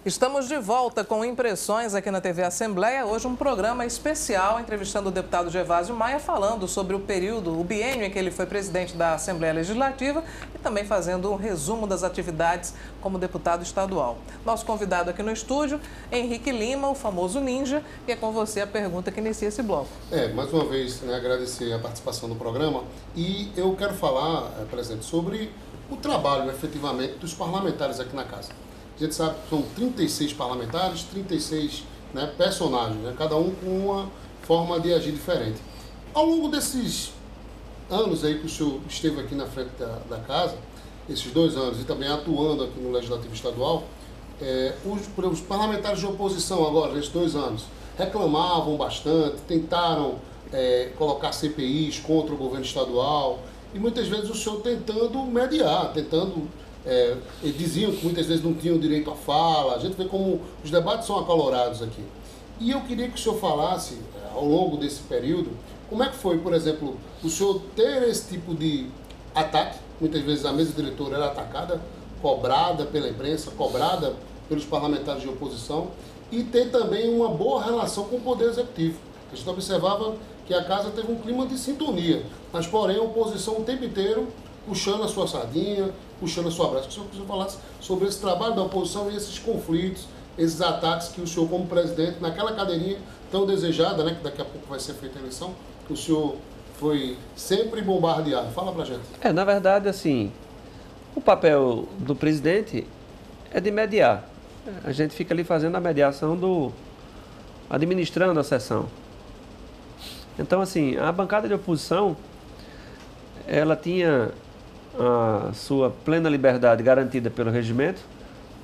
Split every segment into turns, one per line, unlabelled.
Estamos de volta com Impressões aqui na TV Assembleia. Hoje um programa especial entrevistando o deputado Gervásio Maia, falando sobre o período, o biênio em que ele foi presidente da Assembleia Legislativa e também fazendo um resumo das atividades como deputado estadual. Nosso convidado aqui no estúdio, Henrique Lima, o famoso Ninja, e é com você a pergunta que inicia esse bloco.
Mais uma vez, agradecer a participação no programa e eu quero falar, presidente, sobre o trabalho efetivamente dos parlamentares aqui na casa. A gente sabe que são 36 parlamentares, 36 personagens, cada um com uma forma de agir diferente. Ao longo desses anos aí que o senhor esteve aqui na frente da casa, esses 2 anos, e também atuando aqui no Legislativo Estadual, os parlamentares de oposição agora, nesses 2 anos, reclamavam bastante, tentaram colocar CPIs contra o governo estadual, e muitas vezes o senhor tentando mediar, eles diziam que muitas vezes não tinham direito à fala. A gente vê como os debates são acalorados aqui. E eu queria que o senhor falasse, ao longo desse período, como é que foi, por exemplo, o senhor ter esse tipo de ataque. Muitas vezes a mesa diretora era atacada, cobrada pela imprensa, cobrada pelos parlamentares de oposição, e ter também uma boa relação com o Poder Executivo. A gente observava que a casa teve um clima de sintonia, mas porém a oposição o tempo inteiro puxando a sua sardinha, puxando a sua brasa. Que o senhor falasse sobre esse trabalho da oposição e esses conflitos, esses ataques que o senhor, como presidente, naquela cadeirinha tão desejada, que daqui a pouco vai ser feita a eleição, o senhor foi sempre bombardeado. Fala pra gente.
Na verdade, assim, o papel do presidente é de mediar. A gente fica ali fazendo a mediação administrando a sessão. Então, assim, a bancada de oposição, ela tinha a sua plena liberdade garantida pelo regimento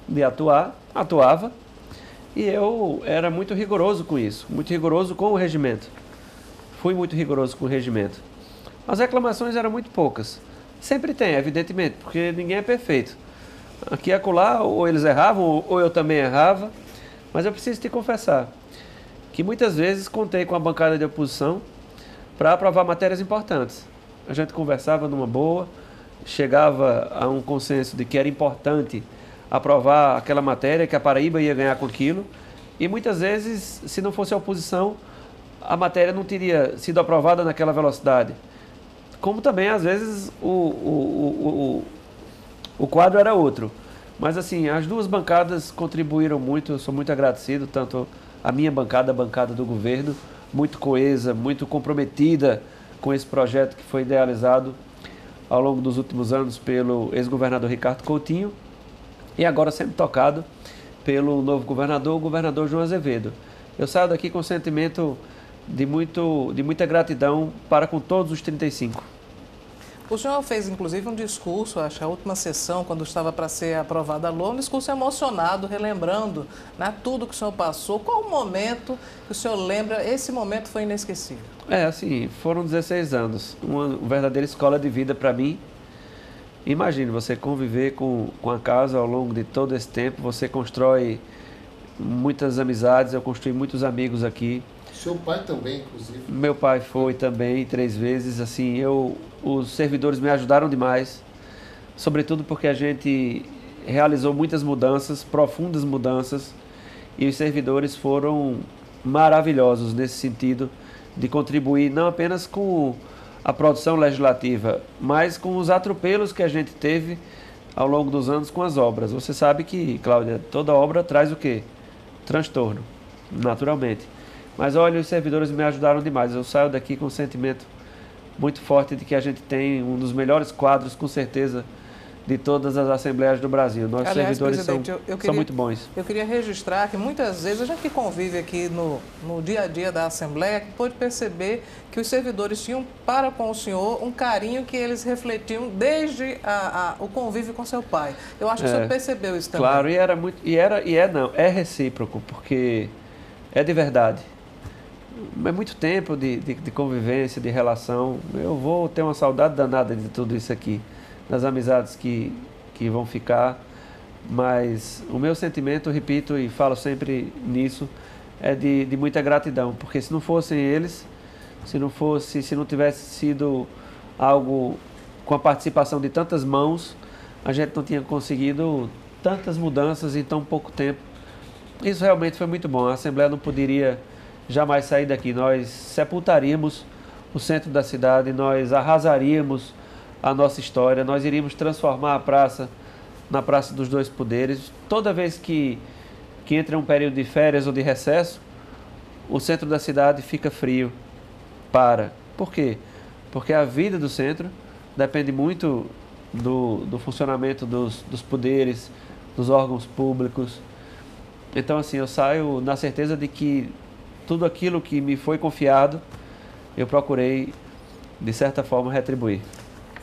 de atuava, e eu era muito rigoroso com isso, muito rigoroso com o regimento. Fui muito rigoroso com o regimento. As reclamações eram muito poucas. Sempre tem, evidentemente, porque ninguém é perfeito. Aqui e acolá, ou eles erravam, ou eu também errava, mas eu preciso te confessar que muitas vezes contei com a bancada de oposição para aprovar matérias importantes. A gente conversava numa boa, chegava a um consenso de que era importante aprovar aquela matéria, que a Paraíba ia ganhar com aquilo, e muitas vezes, se não fosse a oposição, a matéria não teria sido aprovada naquela velocidade. Como também, às vezes, o quadro era outro. Mas, assim, as duas bancadas contribuíram muito, eu sou muito agradecido, tanto a minha bancada, a bancada do governo, muito coesa, muito comprometida com esse projeto que foi idealizado ao longo dos últimos anos pelo ex-governador Ricardo Coutinho e agora sendo tocado pelo novo governador, o governador João Azevedo. Eu saio daqui com um sentimento de muita gratidão para com todos os 35.
O senhor fez, inclusive, um discurso, acho que a última sessão, quando estava para ser aprovada a LOA, um discurso emocionado, relembrando tudo que o senhor passou. Qual o momento que o senhor lembra? Esse momento foi inesquecível.
Assim, foram 16 anos, uma verdadeira escola de vida para mim. Imagine você conviver com a casa ao longo de todo esse tempo, você constrói muitas amizades, eu construí muitos amigos aqui.
Seu pai também, inclusive.
Meu pai foi também 3 vezes, assim, os servidores me ajudaram demais, sobretudo porque a gente realizou muitas mudanças, profundas mudanças, e os servidores foram maravilhosos nesse sentido de contribuir não apenas com a produção legislativa, mas com os atropelos que a gente teve ao longo dos anos com as obras. Você sabe que, Cláudia, toda obra traz o quê? Transtorno, naturalmente. Mas olha, os servidores me ajudaram demais. Eu saio daqui com um sentimento muito forte de que a gente tem um dos melhores quadros, com certeza, de todas as assembleias do Brasil. Nossos servidores são muito bons.
Eu queria registrar que muitas vezes a gente que convive aqui no dia a dia da Assembleia pode perceber que os servidores tinham para com o senhor um carinho que eles refletiam desde o convívio com seu pai. Eu acho que o senhor percebeu isso também.
Claro, é recíproco, porque é de verdade. É muito tempo de convivência, de relação. Eu vou ter uma saudade danada de tudo isso aqui, das amizades que vão ficar, mas o meu sentimento, repito e falo sempre nisso, é de muita gratidão, porque se não fossem eles, se não tivesse sido algo com a participação de tantas mãos, a gente não tinha conseguido tantas mudanças em tão pouco tempo Isso realmente foi muito bom. A Assembleia não poderia jamais sair daqui. Nós sepultaríamos o centro da cidade, nós arrasaríamos a nossa história, nós iríamos transformar a praça na Praça dos Dois Poderes. Toda vez que entra um período de férias ou de recesso, o centro da cidade fica frio. Por quê? Porque a vida do centro depende muito do funcionamento dos poderes, dos órgãos públicos. Então, assim, eu saio na certeza de que tudo aquilo que me foi confiado, eu procurei, de certa forma, retribuir.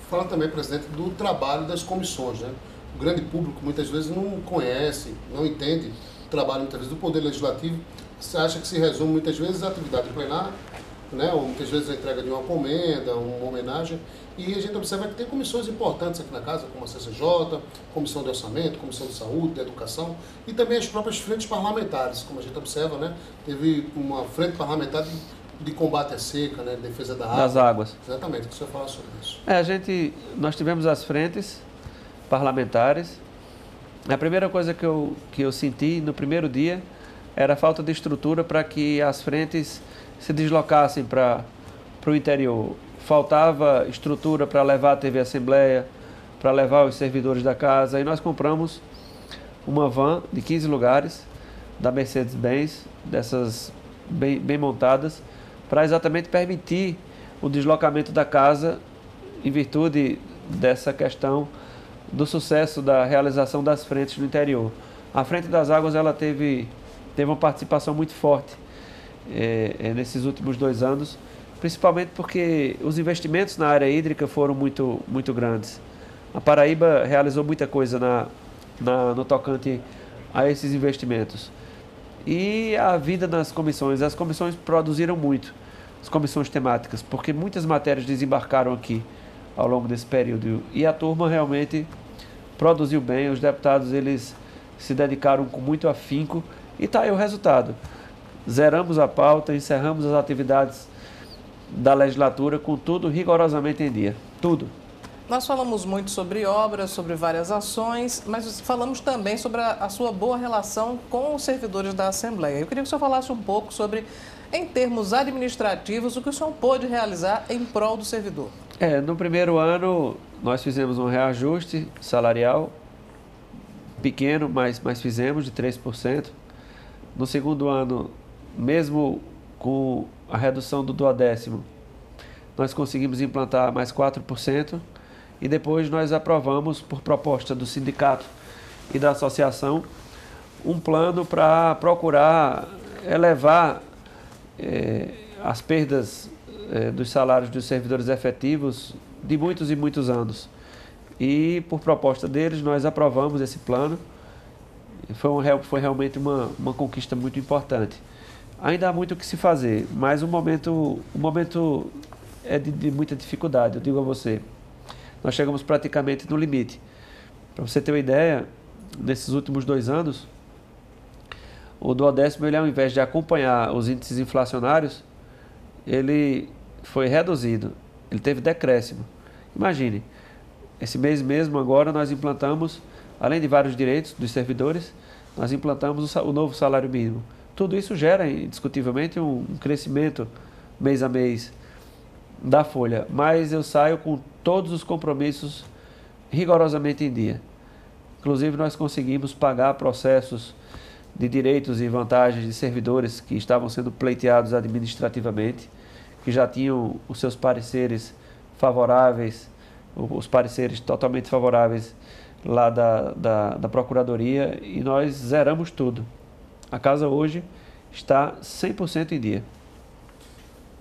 Fala também, presidente, do trabalho das comissões, né? O grande público muitas vezes não conhece, não entende o trabalho muitas vezes do Poder Legislativo. Você acha que se resume muitas vezes à atividade plenária, né? Ou muitas vezes a entrega de uma comenda, uma homenagem. E a gente observa que tem comissões importantes aqui na casa, como a CCJ, Comissão de Orçamento, Comissão de Saúde, de Educação, e também as próprias frentes parlamentares, como a gente observa, né? Teve uma frente parlamentar de combate à seca, né? De defesa da água.
Das águas.
Exatamente, o que o senhor fala sobre isso?
Nós tivemos as frentes parlamentares. A primeira coisa que eu senti no primeiro dia era a falta de estrutura para que as frentes se deslocassem para o interior. Faltava estrutura para levar a TV Assembleia, para levar os servidores da casa. E nós compramos uma van de 15 lugares, da Mercedes-Benz, dessas bem montadas, para exatamente permitir o deslocamento da casa em virtude dessa questão do sucesso da realização das frentes no interior. A Frente das Águas ela teve uma participação muito forte nesses últimos 2 anos, principalmente porque os investimentos na área hídrica foram muito grandes. A Paraíba realizou muita coisa no tocante a esses investimentos. E a vida nas comissões, as comissões produziram muito, as comissões temáticas, porque muitas matérias desembarcaram aqui ao longo desse período. E a turma realmente produziu bem, os deputados eles se dedicaram com muito afinco e está aí o resultado. Zeramos a pauta, encerramos as atividades da legislatura com tudo rigorosamente em dia. Tudo.
Nós falamos muito sobre obras, sobre várias ações, mas falamos também sobre a sua boa relação com os servidores da Assembleia. Eu queria que o senhor falasse um pouco sobre, em termos administrativos, o que o senhor pôde realizar em prol do servidor.
No primeiro ano, nós fizemos um reajuste salarial pequeno, mas fizemos de 3%. No segundo ano, mesmo com a redução do 12º, nós conseguimos implantar mais 4%. E depois nós aprovamos, por proposta do sindicato e da associação, um plano para procurar elevar as perdas dos salários dos servidores efetivos de muitos e muitos anos. E por proposta deles, nós aprovamos esse plano. Foi realmente uma conquista muito importante. Ainda há muito o que se fazer, mas o momento é de muita dificuldade, eu digo a você. Nós chegamos praticamente no limite. Para você ter uma ideia, nesses últimos 2 anos, o 12º, ele, ao invés de acompanhar os índices inflacionários, ele foi reduzido, ele teve decréscimo. Imagine, esse mês mesmo, agora, nós implantamos, além de vários direitos dos servidores, nós implantamos o novo salário mínimo. Tudo isso gera, indiscutivelmente, um crescimento mês a mês da folha, mas eu saio com todos os compromissos rigorosamente em dia. Inclusive, nós conseguimos pagar processos de direitos e vantagens de servidores que estavam sendo pleiteados administrativamente, que já tinham os seus pareceres favoráveis, os pareceres totalmente favoráveis lá da Procuradoria, e nós zeramos tudo. A casa hoje está 100% em dia.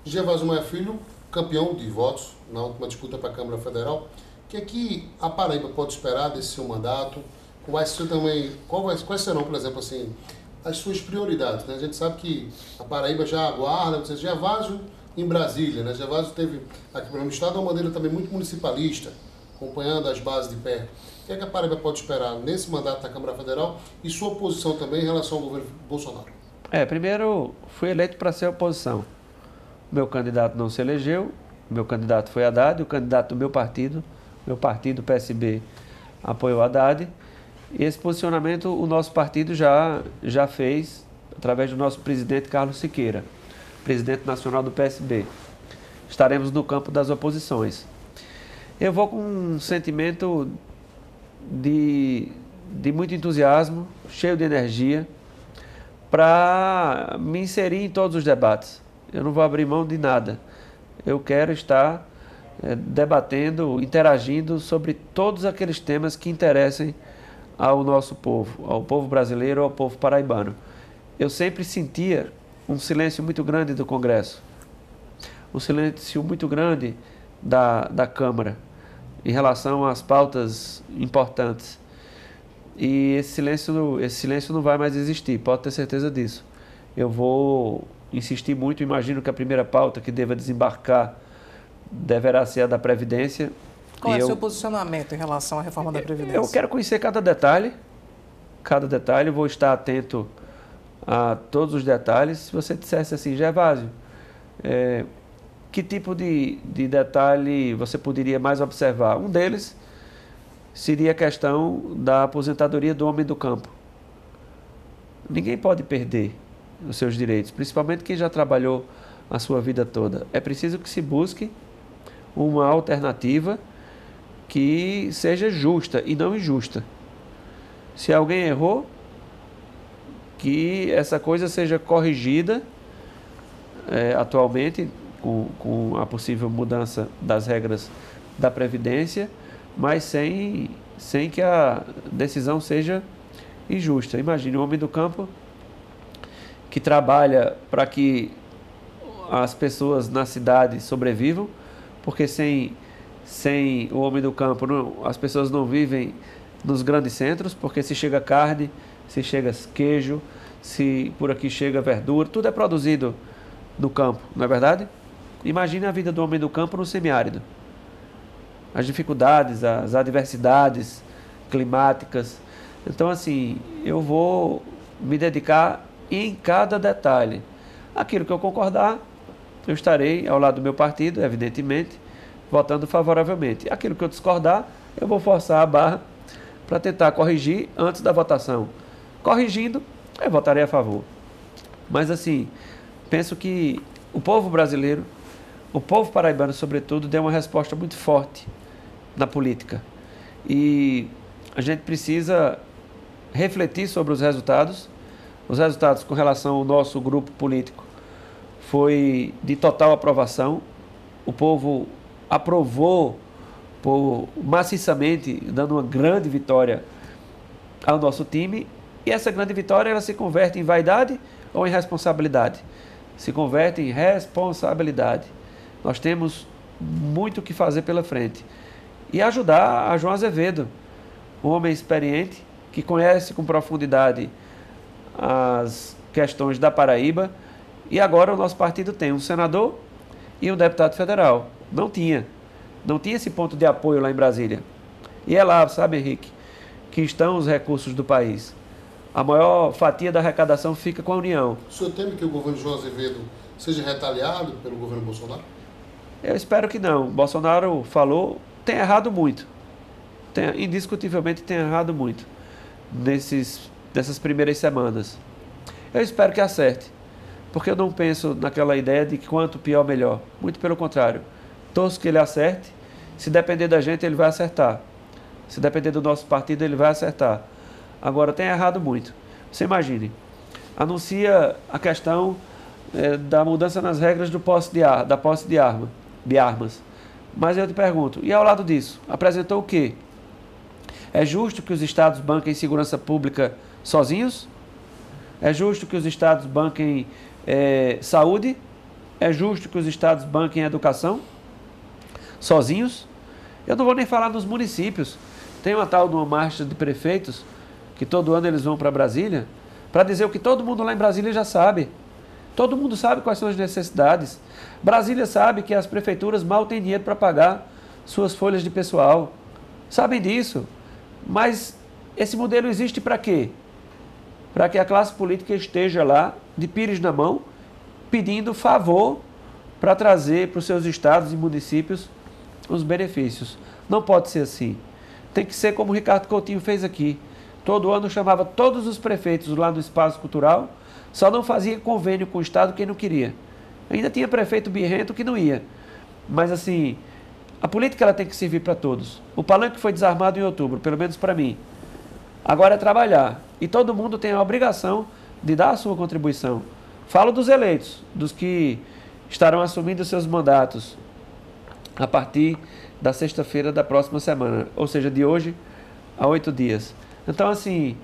Gervásio Maia Filho, campeão de votos na última disputa para a Câmara Federal. O que é que a Paraíba pode esperar desse seu mandato? Quais serão, por exemplo, assim, as suas prioridades? Né? A gente sabe que a Paraíba já aguarda, ou seja, Gervásio em Brasília, né? Gervásio teve aqui no estado uma maneira também muito municipalista, acompanhando as bases de perto. O que é que a Paraíba pode esperar nesse mandato da Câmara Federal e sua posição também em relação ao governo Bolsonaro?
Primeiro, fui eleito para ser oposição. Meu candidato não se elegeu, meu candidato foi Haddad, o candidato do meu partido, PSB, apoiou Haddad. E esse posicionamento o nosso partido já fez através do nosso presidente Carlos Siqueira, presidente nacional do PSB. Estaremos no campo das oposições. Eu vou com um sentimento de muito entusiasmo, cheio de energia, para me inserir em todos os debates. Eu não vou abrir mão de nada. Eu quero estar debatendo, interagindo sobre todos aqueles temas que interessem ao nosso povo, ao povo brasileiro, ao povo paraibano. Eu sempre sentia um silêncio muito grande do Congresso, um silêncio muito grande da Câmara em relação às pautas importantes. E esse silêncio não vai mais existir, pode ter certeza disso. Eu vou insistir muito, imagino que a primeira pauta que deva desembarcar deverá ser a da Previdência.
Qual é o seu posicionamento em relação à reforma da Previdência?
Eu quero conhecer cada detalhe, eu vou estar atento a todos os detalhes. Se você dissesse assim, Gervásio, que tipo de detalhe você poderia mais observar? Um deles seria a questão da aposentadoria do homem do campo. Ninguém pode perder os seus direitos, principalmente quem já trabalhou a sua vida toda. É preciso que se busque uma alternativa que seja justa e não injusta. Se alguém errou, que essa coisa seja corrigida atualmente com a possível mudança das regras da Previdência, mas sem que a decisão seja injusta. Imagine um homem do campo que trabalha para que as pessoas na cidade sobrevivam, porque sem o homem do campo as pessoas não vivem nos grandes centros, porque se chega carne, se chega queijo, se por aqui chega verdura, tudo é produzido no campo, não é verdade? Imagine a vida do homem do campo no semiárido. As dificuldades, as adversidades climáticas. Então, assim, eu vou me dedicar em cada detalhe. Aquilo que eu concordar, eu estarei ao lado do meu partido, evidentemente, votando favoravelmente. Aquilo que eu discordar, eu vou forçar a barra para tentar corrigir antes da votação. Corrigindo, eu votarei a favor. Mas, assim, penso que o povo brasileiro, o povo paraibano, sobretudo, deu uma resposta muito forte na política. E a gente precisa refletir sobre os resultados. Os resultados com relação ao nosso grupo político foi de total aprovação. O povo aprovou maciçamente, dando uma grande vitória ao nosso time. E essa grande vitória ela se converte em vaidade ou em responsabilidade? Se converte em responsabilidade. Nós temos muito o que fazer pela frente. E ajudar a João Azevedo, um homem experiente, que conhece com profundidade as questões da Paraíba. E agora o nosso partido tem um senador e um deputado federal. Não tinha esse ponto de apoio lá em Brasília. E é lá, sabe, Henrique, que estão os recursos do país. A maior fatia da arrecadação fica com a União.
O senhor teme que o governo João Azevedo seja retaliado pelo governo Bolsonaro?
Eu espero que não. Bolsonaro falou, tem errado muito. Indiscutivelmente tem errado muito nessas primeiras semanas. Eu espero que acerte, porque eu não penso naquela ideia de que quanto pior, melhor. Muito pelo contrário. Torço que ele acerte. Se depender da gente, ele vai acertar. Se depender do nosso partido, ele vai acertar. Agora, tem errado muito. Você imagine, anuncia a questão da mudança nas regras da posse de armas. Mas eu te pergunto, e ao lado disso, apresentou o quê? É justo que os estados banquem segurança pública sozinhos? É justo que os estados banquem saúde? É justo que os estados banquem educação sozinhos? Eu não vou nem falar nos municípios. Tem uma tal de uma marcha de prefeitos que todo ano eles vão para Brasília para dizer o que todo mundo lá em Brasília já sabe. Todo mundo sabe quais são as necessidades. Brasília sabe que as prefeituras mal têm dinheiro para pagar suas folhas de pessoal. Sabem disso. Mas esse modelo existe para quê? Para que a classe política esteja lá, de pires na mão, pedindo favor para trazer para os seus estados e municípios os benefícios. Não pode ser assim. Tem que ser como o Ricardo Coutinho fez aqui. todo ano chamava todos os prefeitos lá no Espaço Cultural, só não fazia convênio com o Estado quem não queria. Ainda tinha prefeito birrento que não ia. Mas assim, a política ela tem que servir para todos. O palanque foi desarmado em outubro, pelo menos para mim. Agora é trabalhar. E todo mundo tem a obrigação de dar a sua contribuição. Falo dos eleitos, dos que estarão assumindo seus mandatos a partir da sexta-feira da próxima semana, ou seja, de hoje a 8 dias. Então, assim,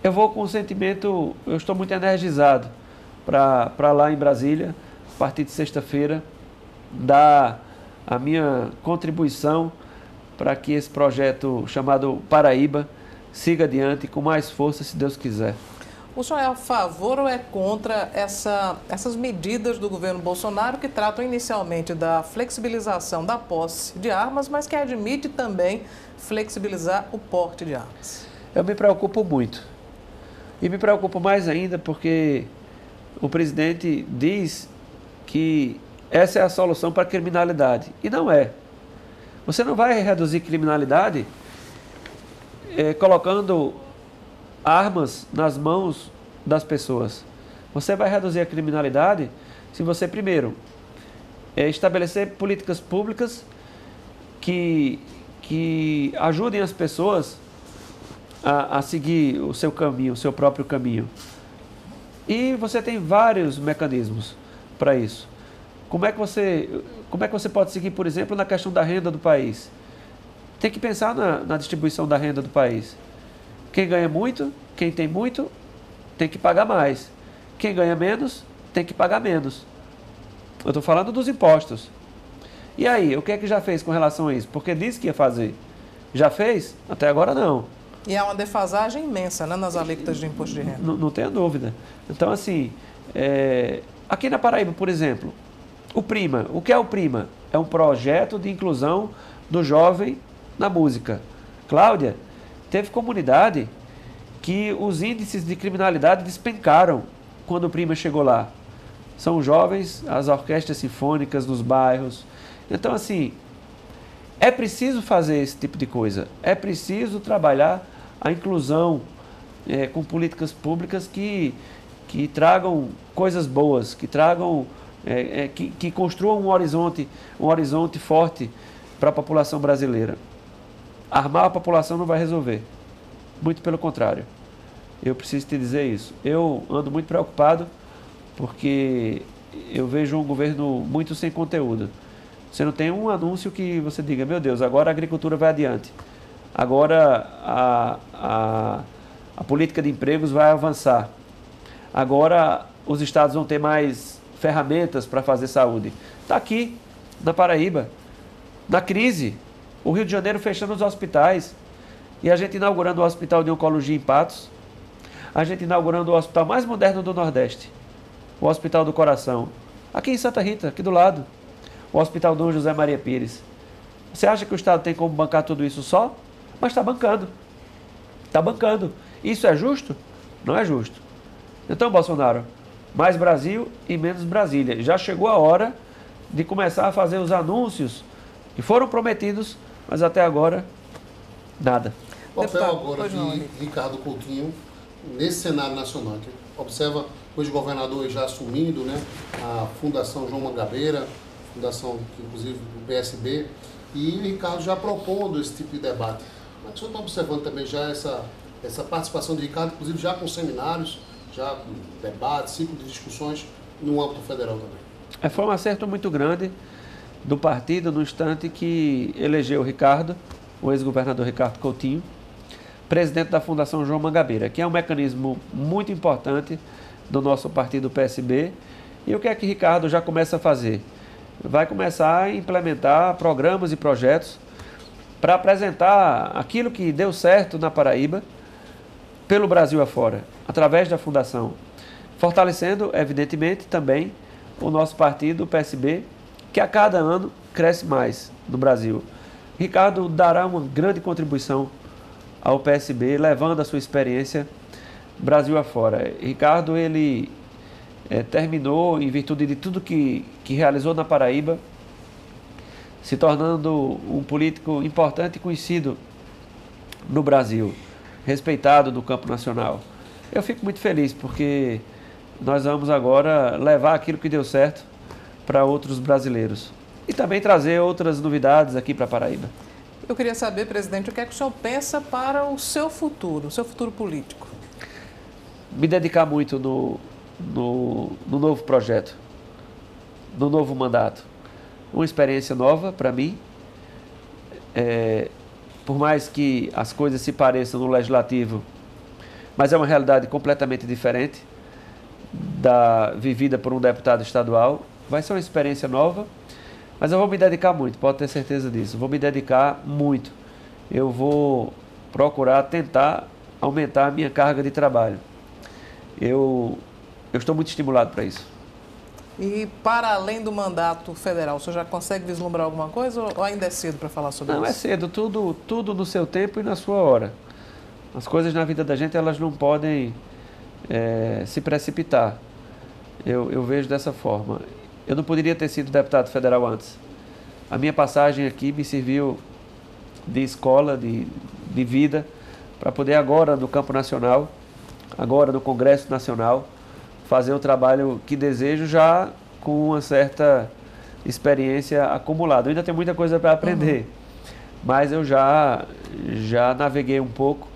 eu vou com um sentimento, eu estou muito energizado para lá em Brasília, a partir de sexta-feira, dar a minha contribuição para que esse projeto chamado Paraíba siga adiante com mais força, se Deus quiser.
O senhor é a favor ou é contra essas medidas do governo Bolsonaro que tratam inicialmente da flexibilização da posse de armas, mas que admite também flexibilizar o porte de armas?
Eu me preocupo muito. E me preocupo mais ainda porque o presidente diz que essa é a solução para a criminalidade. E não é. Você não vai reduzir criminalidade colocando armas nas mãos das pessoas. Você vai reduzir a criminalidade se você, primeiro, estabelecer políticas públicas que ajudem as pessoas a seguir o seu caminho, o seu próprio caminho. E você tem vários mecanismos para isso. Como é que você pode seguir, por exemplo, na questão da renda do país? Tem que pensar na distribuição da renda do país. Quem ganha muito, quem tem muito, tem que pagar mais. Quem ganha menos, tem que pagar menos. Eu estou falando dos impostos. E aí, o que é que já fez com relação a isso? Porque disse que ia fazer. Já fez? Até agora não.
E há uma defasagem imensa, né, nas alíquotas de imposto de renda.
Não tenha dúvida. Então, assim, aqui na Paraíba, por exemplo, o Prima. O que é o Prima? É um projeto de inclusão do jovem na música. Cláudia, teve comunidade que os índices de criminalidade despencaram quando o Prima chegou lá. São jovens, as orquestras sinfônicas nos bairros. Então, assim, é preciso fazer esse tipo de coisa. É preciso trabalhar a inclusão com políticas públicas que tragam coisas boas, que tragam, que construam um horizonte forte para a população brasileira. Armar a população não vai resolver. Muito pelo contrário. Eu preciso te dizer isso. Eu ando muito preocupado porque eu vejo um governo muito sem conteúdo. Você não tem um anúncio que você diga, meu Deus, agora a agricultura vai adiante. Agora a política de empregos vai avançar. Agora os estados vão ter mais ferramentas para fazer saúde. Está aqui, na Paraíba, na crise. O Rio de Janeiro fechando os hospitais e a gente inaugurando o Hospital de Oncologia em Patos, a gente inaugurando o hospital mais moderno do Nordeste, o Hospital do Coração, aqui em Santa Rita, aqui do lado, o Hospital Dom José Maria Pires. Você acha que o Estado tem como bancar tudo isso só? Mas está bancando. Está bancando. Isso é justo? Não é justo. Então, Bolsonaro, mais Brasil e menos Brasília. Já chegou a hora de começar a fazer os anúncios que foram prometidos, mas até agora, nada.
O papel agora de Ricardo Coutinho nesse cenário nacional. Que observa os governadores já assumindo, né, a Fundação João Mangabeira, fundação inclusive do PSB, e o Ricardo já propondo esse tipo de debate. Mas o senhor está observando também já essa participação de Ricardo, inclusive já com seminários, já com debates, ciclo de discussões no âmbito federal também?
Foi um acerto muito grande do partido no instante que elegeu o Ricardo, o ex-governador Ricardo Coutinho, presidente da Fundação João Mangabeira, que é um mecanismo muito importante do nosso partido PSB. E o que é que Ricardo já começa a fazer? Vai começar a implementar programas e projetos para apresentar aquilo que deu certo na Paraíba pelo Brasil afora, através da Fundação, fortalecendo, evidentemente, também o nosso partido, o PSB, que a cada ano cresce mais no Brasil. Ricardo dará uma grande contribuição ao PSB, levando a sua experiência Brasil afora. Ricardo, ele terminou, em virtude de tudo que realizou na Paraíba, se tornando um político importante e conhecido no Brasil. respeitado no campo nacional. Eu fico muito feliz porque nós vamos agora levar aquilo que deu certo para outros brasileiros e também trazer outras novidades aqui para Paraíba.
Eu queria saber, presidente, o que é que o senhor pensa para o seu futuro político?
Me dedicar muito no novo projeto, no novo mandato. Uma experiência nova para mim. Por mais que as coisas se pareçam no legislativo, mas é uma realidade completamente diferente da vivida por um deputado estadual. Vai ser uma experiência nova, mas eu vou me dedicar muito, pode ter certeza disso. Vou me dedicar muito. Eu vou procurar tentar aumentar a minha carga de trabalho. Eu estou muito estimulado para isso.
E para além do mandato federal, o senhor já consegue vislumbrar alguma coisa ou ainda é cedo para falar sobre isso?
Não, é cedo. Tudo no seu tempo e na sua hora. As coisas na vida da gente, elas não podem se precipitar. Eu vejo dessa forma. Eu não poderia ter sido deputado federal antes. A minha passagem aqui me serviu de escola, de vida, para poder agora no campo nacional, agora no Congresso Nacional, fazer o trabalho que desejo já com uma certa experiência acumulada. Eu ainda tenho muita coisa para aprender, mas eu já naveguei um pouco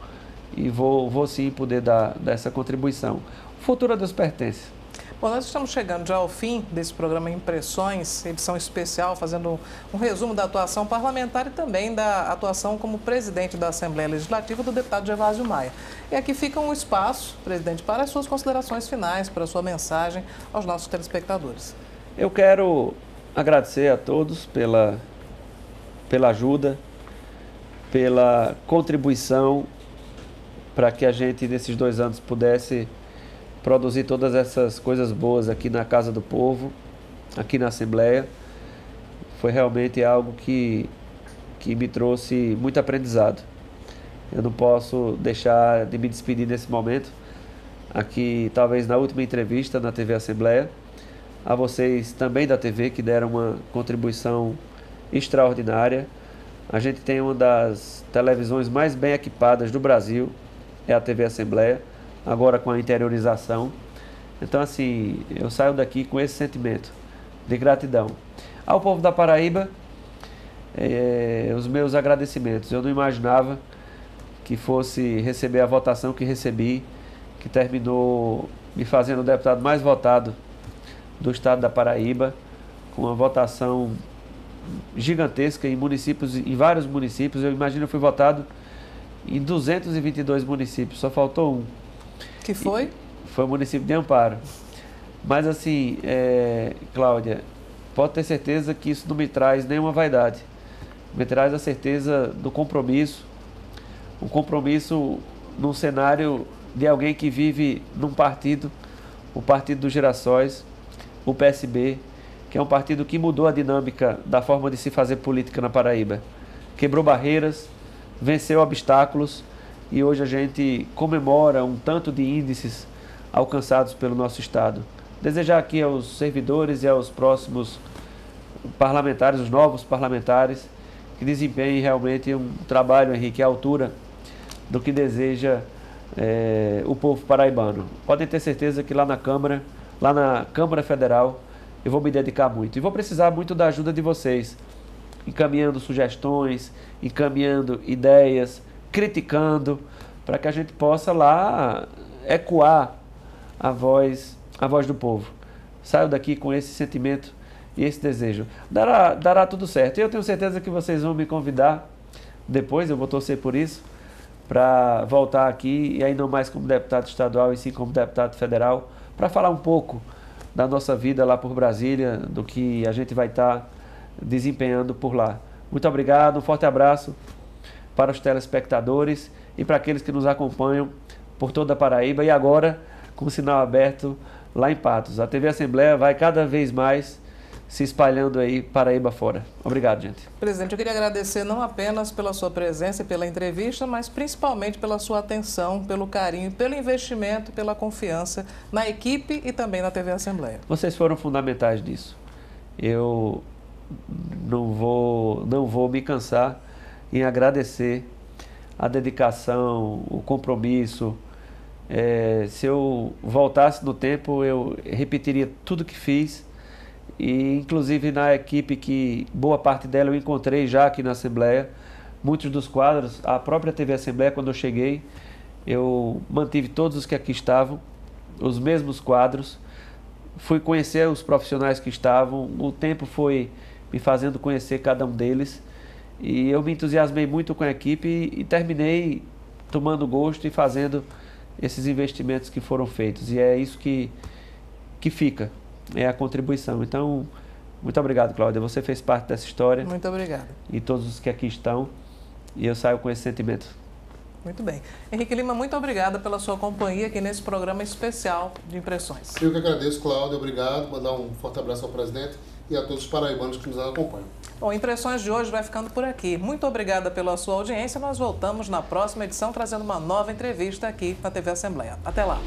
e vou sim poder dar essa contribuição. O futuro a Deus pertence.
Bom, nós estamos chegando já ao fim desse programa Impressões, edição especial, fazendo um resumo da atuação parlamentar e também da atuação como presidente da Assembleia Legislativa do deputado Gervásio Maia. E aqui fica um espaço, presidente, para as suas considerações finais, para a sua mensagem aos nossos telespectadores.
Eu quero agradecer a todos pela ajuda, pela contribuição para que a gente, nesses 2 anos, pudesse produzir todas essas coisas boas aqui na Casa do Povo, aqui na Assembleia. Foi realmente algo que me trouxe muito aprendizado. Eu não posso deixar de me despedir nesse momento, aqui talvez na última entrevista na TV Assembleia, a vocês também da TV que deram uma contribuição extraordinária. A gente tem uma das televisões mais bem equipadas do Brasil, é a TV Assembleia, agora com a interiorização. Então, assim, eu saio daqui com esse sentimento de gratidão. Ao povo da Paraíba, os meus agradecimentos. Eu não imaginava que fosse receber a votação que recebi, que terminou me fazendo o deputado mais votado do estado da Paraíba, com uma votação gigantesca em vários municípios. Eu imagino que eu fui votado em 222 municípios, só faltou um.
Que foi?
Foi o município de Amparo. Mas assim, Cláudia, pode ter certeza que isso não me traz nenhuma vaidade. Me traz a certeza do compromisso, um compromisso num cenário de alguém que vive num partido, o Partido dos Girassóis, o PSB, que é um partido que mudou a dinâmica da forma de se fazer política na Paraíba. Quebrou barreiras, venceu obstáculos, e hoje a gente comemora um tanto de índices alcançados pelo nosso estado. Desejar aqui aos servidores e aos próximos parlamentares, os novos parlamentares, que desempenhem realmente um trabalho, Henrique, à altura do que deseja o povo paraibano. Podem ter certeza que lá na Câmara Federal, eu vou me dedicar muito. E vou precisar muito da ajuda de vocês, encaminhando sugestões, encaminhando ideias, criticando, para que a gente possa lá ecoar a voz do povo. Saio daqui com esse sentimento e esse desejo. Dará tudo certo. E eu tenho certeza que vocês vão me convidar depois, eu vou torcer por isso, para voltar aqui, e aí não mais como deputado estadual, e sim como deputado federal, para falar um pouco da nossa vida lá por Brasília, do que a gente vai estar desempenhando por lá. Muito obrigado, um forte abraço para os telespectadores e para aqueles que nos acompanham por toda a Paraíba, e agora com o sinal aberto lá em Patos. A TV Assembleia vai cada vez mais se espalhando aí Paraíba fora. Obrigado, gente.
Presidente, eu queria agradecer não apenas pela sua presença e pela entrevista, mas principalmente pela sua atenção, pelo carinho, pelo investimento, pela confiança na equipe e também na TV Assembleia.
Vocês foram fundamentais nisso. Eu não vou me cansar em agradecer a dedicação, o compromisso. Se eu voltasse no tempo, eu repetiria tudo que fiz. E inclusive na equipe que boa parte dela eu encontrei já aqui na Assembleia, muitos dos quadros, a própria TV Assembleia, quando eu cheguei, eu mantive todos os que aqui estavam, os mesmos quadros, fui conhecer os profissionais que estavam, o tempo foi me fazendo conhecer cada um deles e eu me entusiasmei muito com a equipe e terminei tomando gosto e fazendo esses investimentos que foram feitos, e é isso que fica. É a contribuição. Então, muito obrigado, Cláudia. Você fez parte dessa história.
Muito obrigada.
E todos os que aqui estão. E eu saio com esse sentimento.
Muito bem. Henrique Lima, muito obrigada pela sua companhia aqui nesse programa especial de impressões.
Eu que agradeço, Cláudia. Obrigado. Mandar um forte abraço ao presidente e a todos os paraibanos que nos acompanham.
Bom, Impressões de hoje vai ficando por aqui. Muito obrigada pela sua audiência. Nós voltamos na próxima edição trazendo uma nova entrevista aqui na TV Assembleia. Até lá.